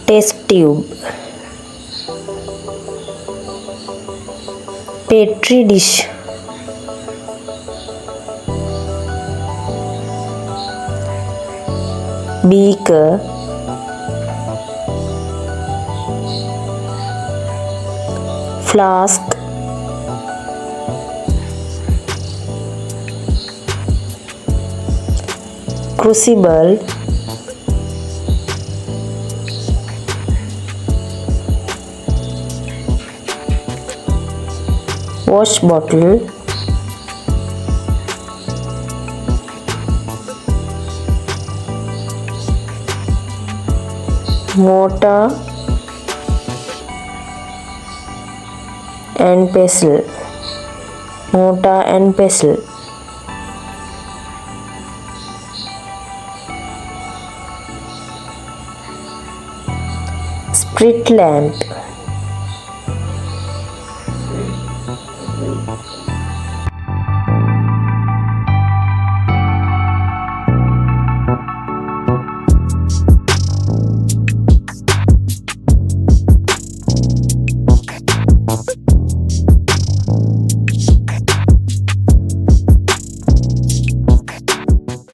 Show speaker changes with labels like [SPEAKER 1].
[SPEAKER 1] test tube, petri dish, beaker, flask, crucible, wash bottle, mortar and pestle, mortar and pestle, sprit lamp,